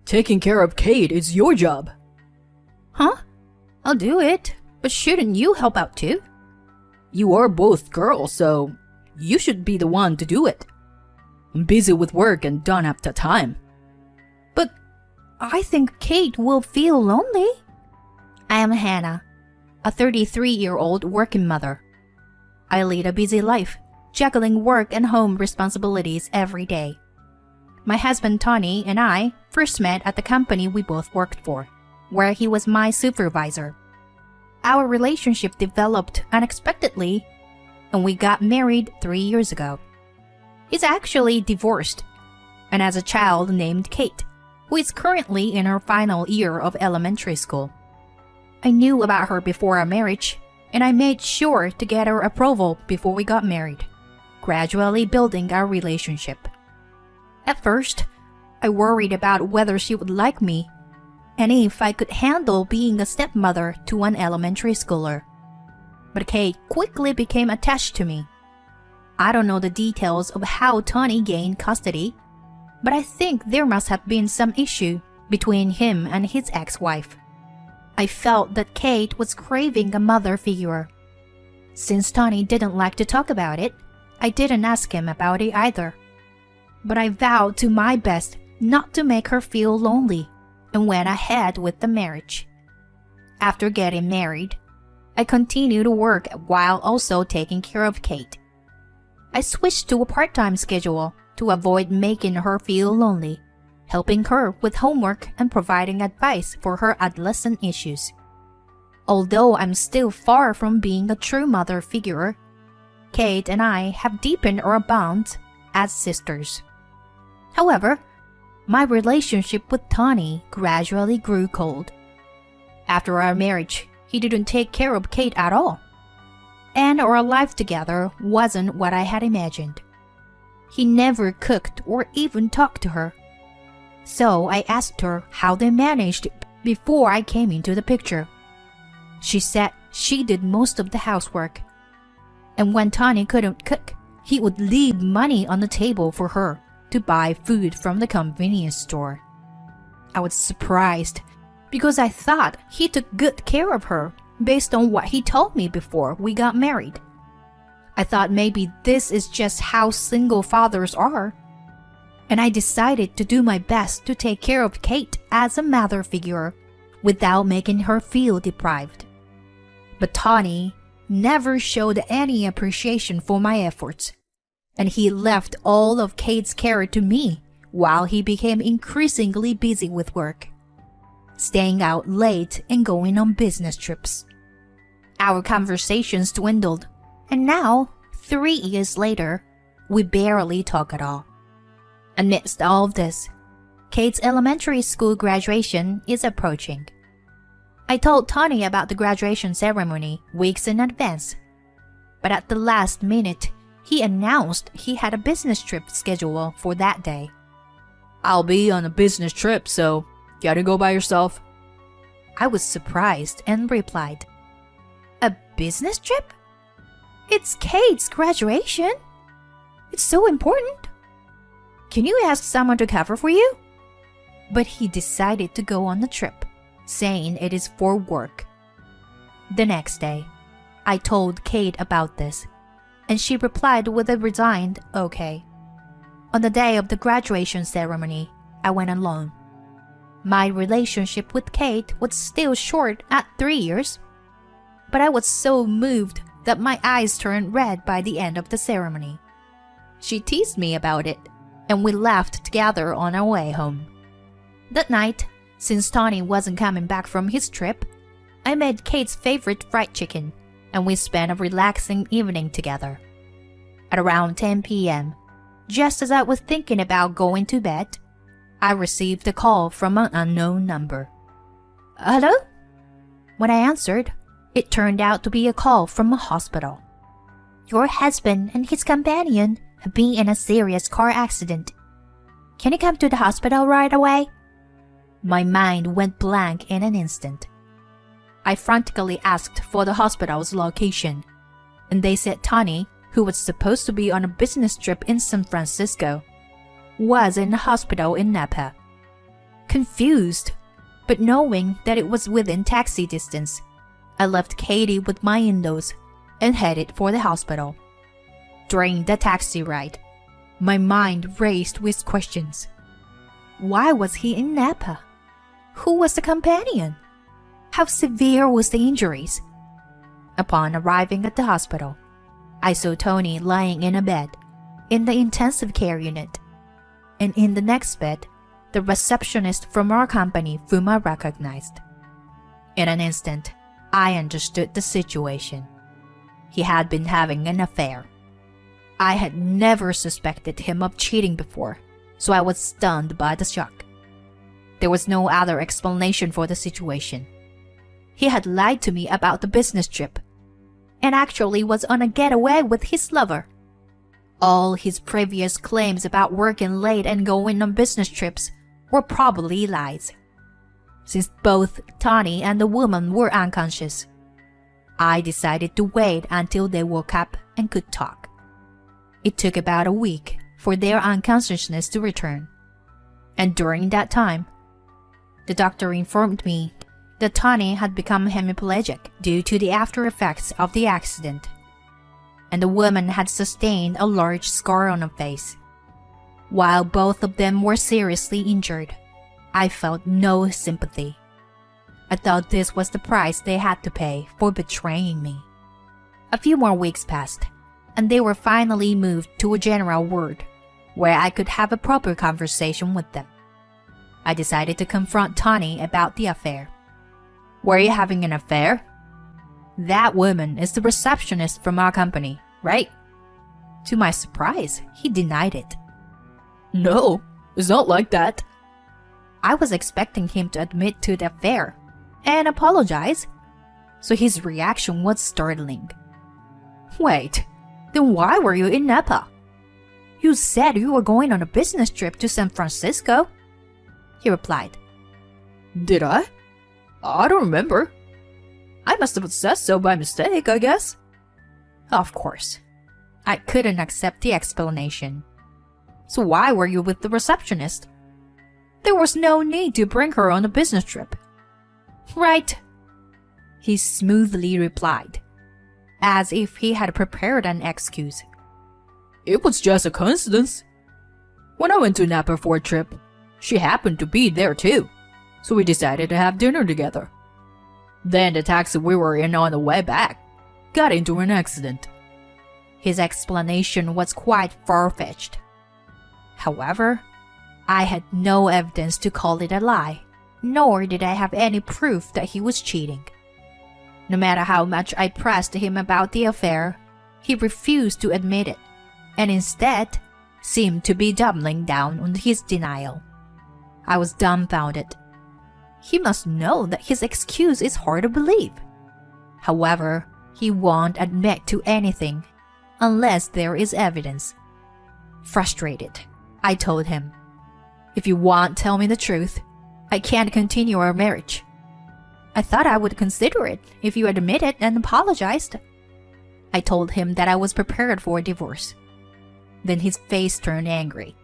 Taking care of Kate is your job. Huh? I'll do it, but shouldn't you help out too? You are both girls, so you should be the one to do it. I'm busy with work and don't have the time. But I think Kate will feel lonely. I am Hannah, a 33-year-old working mother. I lead a busy life, juggling work and home responsibilities every day. My husband Tony and I first met at the company we both worked for, where he was my supervisor. Our relationship developed unexpectedly, and we got married 3 years ago. He's actually divorced, and has a child named Kate, who is currently in her final year of elementary school. I knew about her before our marriage, and I made sure to get her approval before we got married, gradually building our relationship. At first, I worried about whether she would like me, and if I could handle being a stepmother to an elementary schooler. But Kate quickly became attached to me. I don't know the details of how Tony gained custody, but I think there must have been some issue between him and his ex-wife. I felt that Kate was craving a mother figure. Since Tony didn't like to talk about it, I didn't ask him about it either. But I vowed to my best not to make her feel lonely and went ahead with the marriage. After getting married, I continued to work while also taking care of Kate. I switched to a part-time schedule to avoid making her feel lonely, helping her with homework and providing advice for her adolescent issues. Although I'm still far from being a true mother figure, Kate and I have deepened our bond as sisters. However, my relationship with Tony gradually grew cold. After our marriage, he didn't take care of Kate at all, and our life together wasn't what I had imagined. He never cooked or even talked to her. So I asked her how they managed before I came into the picture. She said she did most of the housework, and when Tony couldn't cook, he would leave money on the table for her to buy food from the convenience store. I was surprised because I thought he took good care of her based on what he told me before we got married. I thought maybe this is just how single fathers are, and I decided to do my best to take care of Kate as a mother figure without making her feel deprived. But Tony never showed any appreciation for my efforts, and he left all of Kate's care to me while he became increasingly busy with work, staying out late and going on business trips. Our conversations dwindled, and now, 3 years later, we barely talk at all. Amidst all of this, Kate's elementary school graduation is approaching. I told Tony about the graduation ceremony weeks in advance, but at the last minute, he announced he had a business trip scheduled for that day. I'll be on a business trip, so gotta go by yourself. I was surprised and replied, "A business trip? It's Kate's graduation. It's so important. Can you ask someone to cover for you?" But he decided to go on the trip, saying it is for work. The next day, I told Kate about this, and she replied with a resigned okay. On the day of the graduation ceremony, I went alone. My relationship with Kate was still short at 3 years, but I was so moved that my eyes turned red by the end of the ceremony. She teased me about it, and we laughed together on our way home. That night, since Tony wasn't coming back from his trip, I made Kate's favorite fried chicken, and we spent a relaxing evening together. At around 10 p.m., just as I was thinking about going to bed, I received a call from an unknown number. "Hello?" When I answered, it turned out to be a call from a hospital. "Your husband and his companion have been in a serious car accident. Can you come to the hospital right away?" My mind went blank in an instant. I frantically asked for the hospital's location, and they said Tony, who was supposed to be on a business trip in San Francisco, was in a hospital in Napa. Confused, but knowing that it was within taxi distance, I left Katie with my in-laws and headed for the hospital. During the taxi ride, my mind raced with questions. Why was he in Napa? Who was the companion? How severe was the injuries? Upon arriving at the hospital, I saw Tony lying in a bed in the intensive care unit, and in the next bed, the receptionist from our company whom I recognized. In an instant, I understood the situation. He had been having an affair. I had never suspected him of cheating before, so I was stunned by the shock. There was no other explanation for the situation. He had lied to me about the business trip, and actually was on a getaway with his lover. All his previous claims about working late and going on business trips were probably lies. Since both Tony and the woman were unconscious, I decided to wait until they woke up and could talk. It took about a week for their unconsciousness to return, and during that time, the doctor informed me that Tony had become hemiplegic due to the after effects of the accident, and the woman had sustained a large scar on her face. While both of them were seriously injured, I felt no sympathy. I thought this was the price they had to pay for betraying me. A few more weeks passed, and they were finally moved to a general ward, where I could have a proper conversation with them. I decided to confront Tony about the affair. Were you having an affair? That woman is the receptionist from our company, right? To my surprise, he denied it. No, it's not like that. I was expecting him to admit to the affair and apologize, so his reaction was startling. Wait, then why were you in Napa? You said you were going on a business trip to San Francisco, he replied. Did I? I don't remember. I must have said so by mistake, I guess. Of course. I couldn't accept the explanation. So why were you with the receptionist? There was no need to bring her on a business trip. Right, he smoothly replied, as if he had prepared an excuse. It was just a coincidence. When I went to Napa for a trip, she happened to be there too, so we decided to have dinner together. Then the taxi we were in on the way back got into an accident. His explanation was quite far-fetched. However, I had no evidence to call it a lie, nor did I have any proof that he was cheating. No matter how much I pressed him about the affair, he refused to admit it, and instead seemed to be doubling down on his denial. I was dumbfounded. He must know that his excuse is hard to believe. However, he won't admit to anything unless there is evidence. Frustrated, I told him, "If you won't tell me the truth, I can't continue our marriage." I thought I would consider it if you admitted and apologized. I told him that I was prepared for a divorce. Then his face turned angry.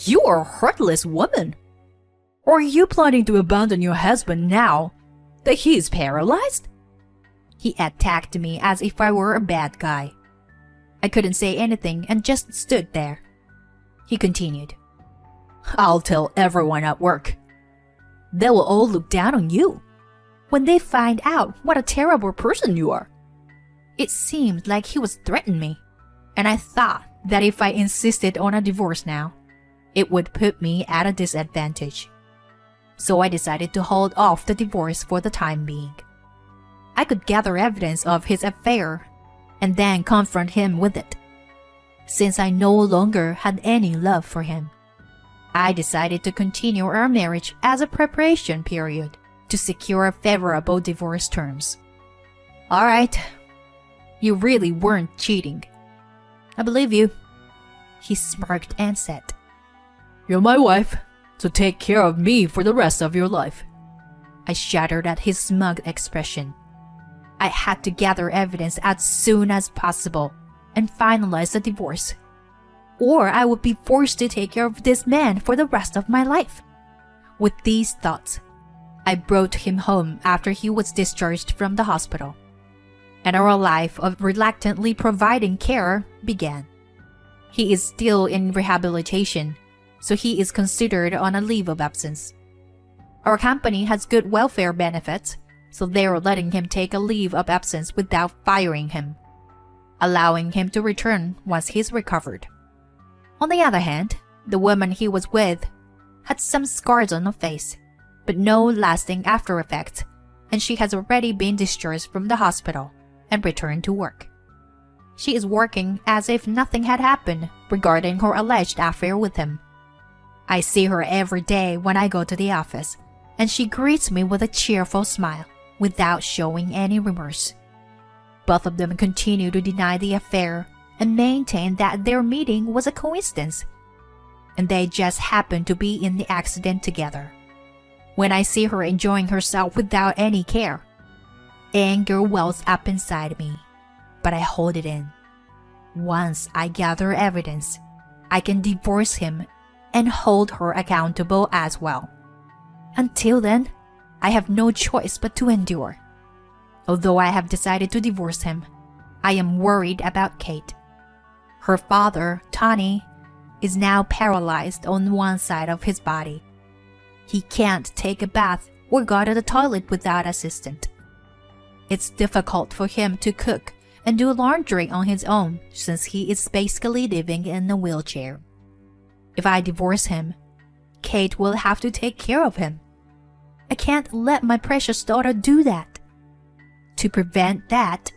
You are a heartless woman. Or are you planning to abandon your husband now that he is paralyzed? He attacked me as if I were a bad guy. I couldn't say anything and just stood there. He continued, I'll tell everyone at work. They will all look down on you when they find out what a terrible person you are. It seemed like he was threatening me, and I thought that if I insisted on a divorce now, it would put me at a disadvantage. So I decided to hold off the divorce for the time being. I could gather evidence of his affair and then confront him with it. Since I no longer had any love for him, I decided to continue our marriage as a preparation period to secure favorable divorce terms. All right, you really weren't cheating. I believe you, he smirked and said. You're my wife, so take care of me for the rest of your life. I shuddered at his smug expression. I had to gather evidence as soon as possible and finalize the divorce, or I would be forced to take care of this man for the rest of my life. With these thoughts, I brought him home after he was discharged from the hospital, and our life of reluctantly providing care began. He is still in rehabilitation, so he is considered on a leave of absence. Our company has good welfare benefits, so they are letting him take a leave of absence without firing him, allowing him to return once he's recovered. On the other hand, the woman he was with had some scars on her face, but no lasting after effects, and she has already been discharged from the hospital and returned to work. She is working as if nothing had happened regarding her alleged affair with him. I see her every day when I go to the office, and she greets me with a cheerful smile without showing any remorse. Both of them continue to deny the affair and maintain that their meeting was a coincidence, and they just happened to be in the accident together. When I see her enjoying herself without any care, anger wells up inside me, but I hold it in. Once I gather evidence, I can divorce him and hold her accountable as well. Until then, I have no choice but to endure. Although I have decided to divorce him, I am worried about Kate. Her father, Tony, is now paralyzed on one side of his body. He can't take a bath or go to the toilet without assistance. It's difficult for him to cook and do laundry on his own since he is basically living in a wheelchair. If I divorce him, Kate will have to take care of him. I can't let my precious daughter do that. To prevent that,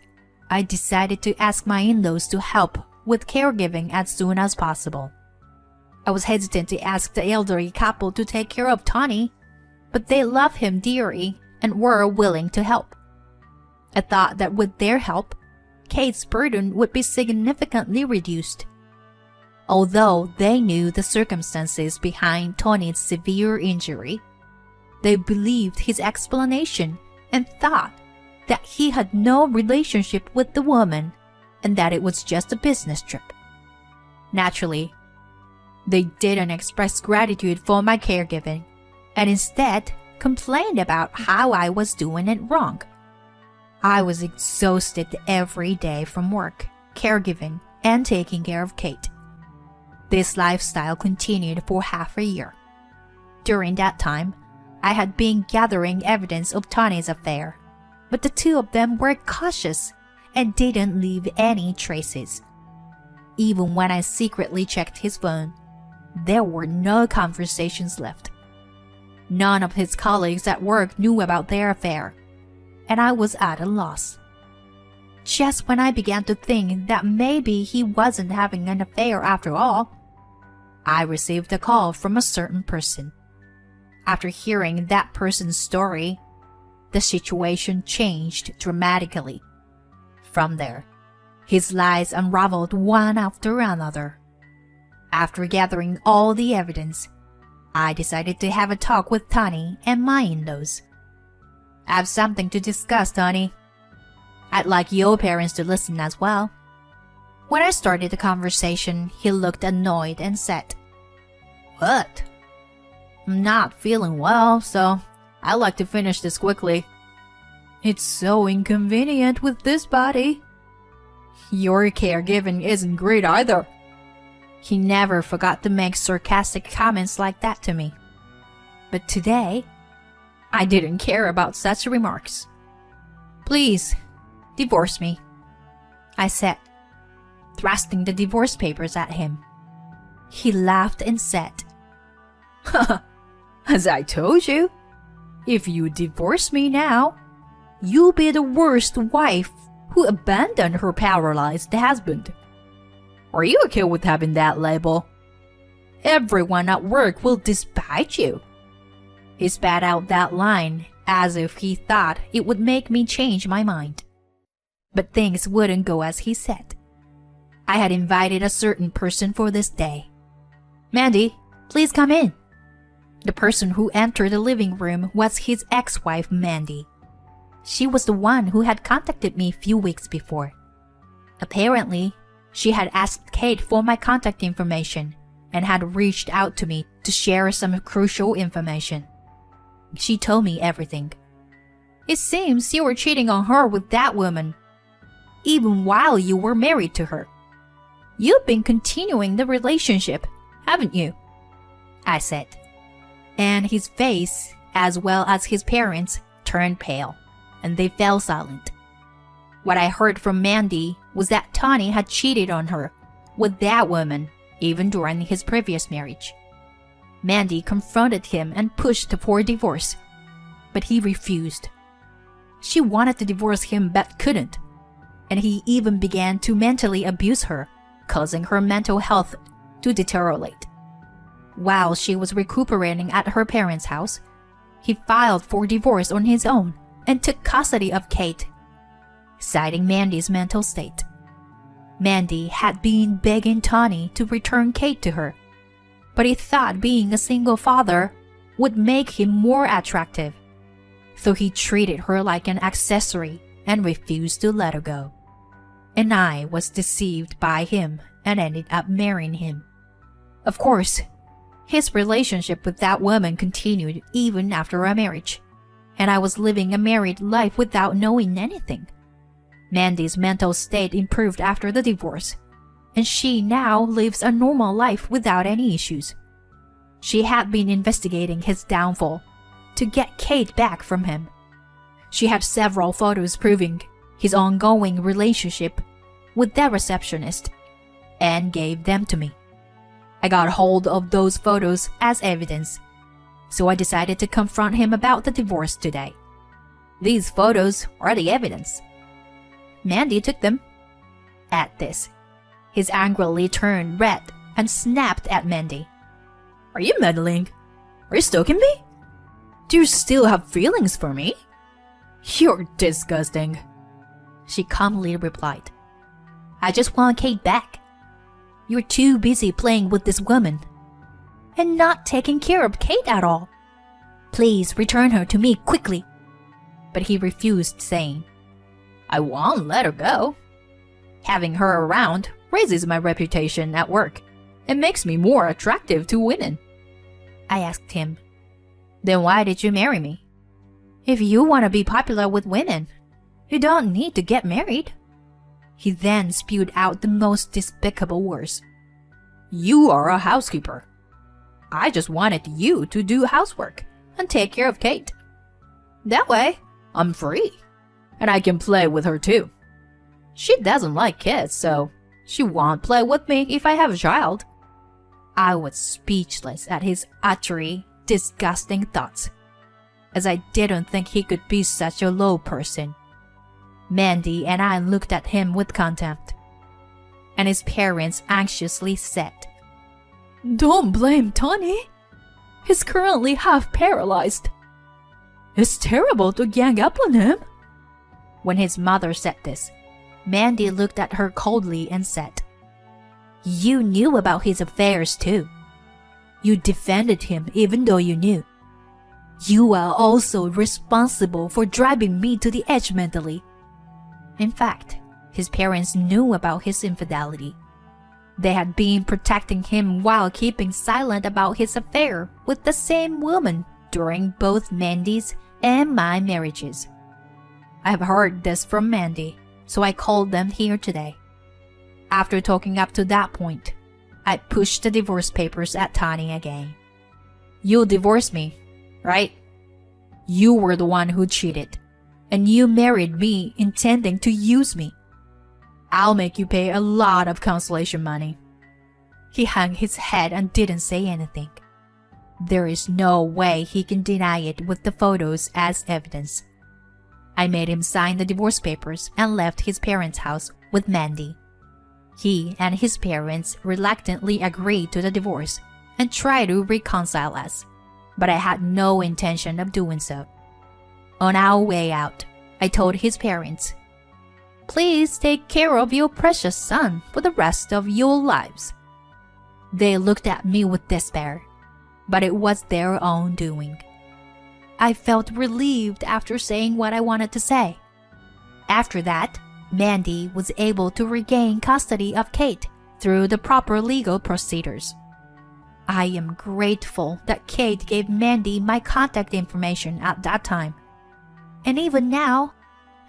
I decided to ask my in-laws to help with caregiving as soon as possible. I was hesitant to ask the elderly couple to take care of Tony, but they love him dearly and were willing to help. I thought that with their help, Kate's burden would be significantly reduced. Although they knew the circumstances behind Tony's severe injury, they believed his explanation and thought that he had no relationship with the woman and that it was just a business trip. Naturally, they didn't express gratitude for my caregiving and instead complained about how I was doing it wrong. I was exhausted every day from work, caregiving, and taking care of Kate. This lifestyle continued for half a year. During that time, I had been gathering evidence of Tony's affair, but the two of them were cautious and didn't leave any traces. Even when I secretly checked his phone, there were no conversations left. None of his colleagues at work knew about their affair, and I was at a loss. Just when I began to think that maybe he wasn't having an affair after all, I received a call from a certain person. After hearing that person's story, the situation changed dramatically. From there, his lies unraveled one after another. After gathering all the evidence, I decided to have a talk with Tony and my in-laws. I have something to discuss, Tony. I'd like your parents to listen as well. When I started the conversation, he looked annoyed and said, "What? I'm not feeling well, so I'd like to finish this quickly. It's so inconvenient with this body. Your caregiving isn't great either." He never forgot to make sarcastic comments like that to me. But today, I didn't care about such remarks. "Please, divorce me," I said, thrusting the divorce papers at him. He laughed and said, "As I told you, if you divorce me now, you'll be the worst wife who abandoned her paralyzed husband. Are you okay with having that label? Everyone at work will despise you." He spat out that line as if he thought it would make me change my mind. But things wouldn't go as he said. I had invited a certain person for this day. "Mandy, please come in." The person who entered the living room was his ex-wife, Mandy. She was the one who had contacted me a few weeks before. Apparently, she had asked Kate for my contact information and had reached out to me to share some crucial information. She told me everything. It seems you were cheating on her with that woman, even while you were married to her. You've been continuing the relationship, haven't you? I said. And his face, as well as his parents, turned pale, and they fell silent. What I heard from Mandy was that Tony had cheated on her with that woman even during his previous marriage. Mandy confronted him and pushed for divorce, but he refused. She wanted to divorce him but couldn't, and he even began to mentally abuse her, causing her mental health to deteriorate. While she was recuperating at her parents' house, he filed for divorce on his own and took custody of Kate, citing Mandy's mental state. Mandy had been begging Tony to return Kate to her, but he thought being a single father would make him more attractive, so he treated her like an accessory and refused to let her go. And I was deceived by him and ended up marrying him. Of course, his relationship with that woman continued even after our marriage, and I was living a married life without knowing anything. Mandy's mental state improved after the divorce, and she now lives a normal life without any issues. She had been investigating his downfall to get Kate back from him. She had several photos proving his ongoing relationship with that receptionist and gave them to me. I got hold of those photos as evidence, so I decided to confront him about the divorce today. These photos are the evidence. Mandy took them. At this, he angrily turned red and snapped at Mandy. Are you meddling? Are you stalking me? Do you still have feelings for me? You're disgusting. She calmly replied. I just want Kate back. You're too busy playing with this woman and not taking care of Kate at all. Please return her to me quickly. But he refused, saying, I won't let her go. Having her around raises my reputation at work and makes me more attractive to women. I asked him, then why did you marry me? If you want to be popular with women, you don't need to get married. He then spewed out the most despicable words. You are a housekeeper. I just wanted you to do housework and take care of Kate. That way, I'm free, and I can play with her too. She doesn't like kids, so she won't play with me if I have a child. I was speechless at his utterly disgusting thoughts, as I didn't think he could be such a low person. Mandy and I looked at him with contempt, and his parents anxiously said, Don't blame Tony. He's currently half paralyzed. It's terrible to gang up on him. When his mother said this, Mandy looked at her coldly and said, You knew about his affairs too. You defended him even though you knew. You are also responsible for driving me to the edge mentally. In fact, his parents knew about his infidelity. They had been protecting him while keeping silent about his affair with the same woman during both Mandy's and my marriages. I have heard this from Mandy, so I called them here today. After talking up to that point, I pushed the divorce papers at Tony again. You'll divorce me, right? You were the one who cheated, and you married me intending to use me. I'll make you pay a lot of consolation money. He hung his head and didn't say anything. There is no way he can deny it with the photos as evidence. I made him sign the divorce papers and left his parents' house with Mandy. He and his parents reluctantly agreed to the divorce and tried to reconcile us, but I had no intention of doing so. On our way out, I told his parents, Please take care of your precious son for the rest of your lives. They looked at me with despair, but it was their own doing. I felt relieved after saying what I wanted to say. After that, Mandy was able to regain custody of Kate through the proper legal procedures. I am grateful that Kate gave Mandy my contact information at that time. And even now,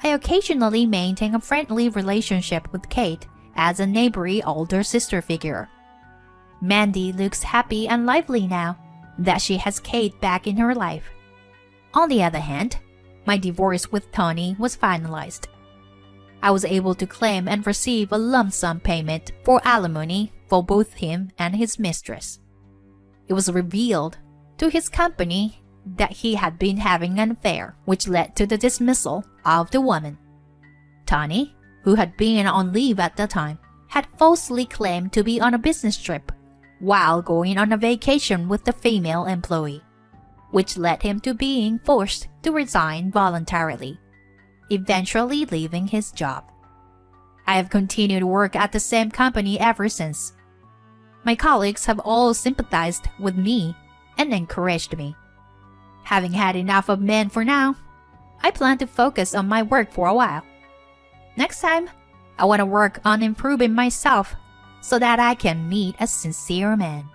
I occasionally maintain a friendly relationship with Kate as a neighborly older sister figure. Mandy looks happy and lively now that she has Kate back in her life. On the other hand, my divorce with Tony was finalized. I was able to claim and receive a lump sum payment for alimony for both him and his mistress. It was revealed to his company that he had been having an affair, which led to the dismissal of the woman. Tony, who had been on leave at the time, had falsely claimed to be on a business trip while going on a vacation with the female employee, which led him to being forced to resign voluntarily, eventually leaving his job. I have continued work at the same company ever since. My colleagues have all sympathized with me and encouraged me. Having had enough of men for now, I plan to focus on my work for a while. Next time, I want to work on improving myself so that I can meet a sincere man.